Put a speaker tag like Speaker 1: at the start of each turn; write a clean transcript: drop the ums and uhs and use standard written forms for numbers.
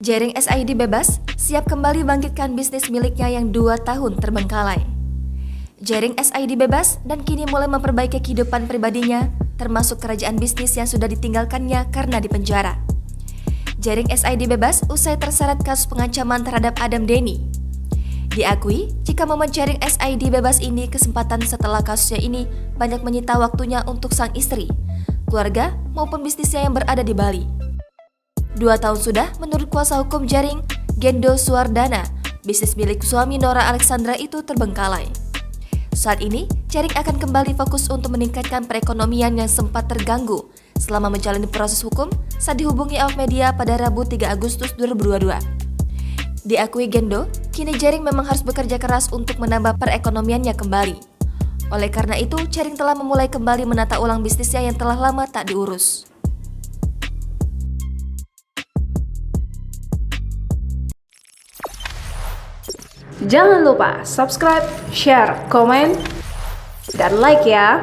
Speaker 1: Jering SID bebas, siap kembali bangkitkan bisnis miliknya yang 2 tahun terbengkalai. Jering SID bebas dan kini mulai memperbaiki kehidupan pribadinya, termasuk kerajaan bisnis yang sudah ditinggalkannya karena dipenjara. Jering SID bebas usai terseret kasus pengancaman terhadap Adam Denny. Diakui, jika momen Jering SID bebas ini kesempatan setelah kasusnya ini banyak menyita waktunya untuk sang istri, keluarga maupun bisnisnya yang berada di Bali. 2 tahun sudah menurut kuasa hukum Jering, Gendo Suwardana, bisnis milik suami Nora Alexandra itu terbengkalai. Saat ini, Jering akan kembali fokus untuk meningkatkan perekonomian yang sempat terganggu selama menjalani proses hukum saat dihubungi awak media pada Rabu 3 Agustus 2022. Diakui Gendo, kini Jering memang harus bekerja keras untuk menambah perekonomiannya kembali. Oleh karena itu, Jering telah memulai kembali menata ulang bisnisnya yang telah lama tak diurus.
Speaker 2: Jangan lupa subscribe, share, komen, dan like ya!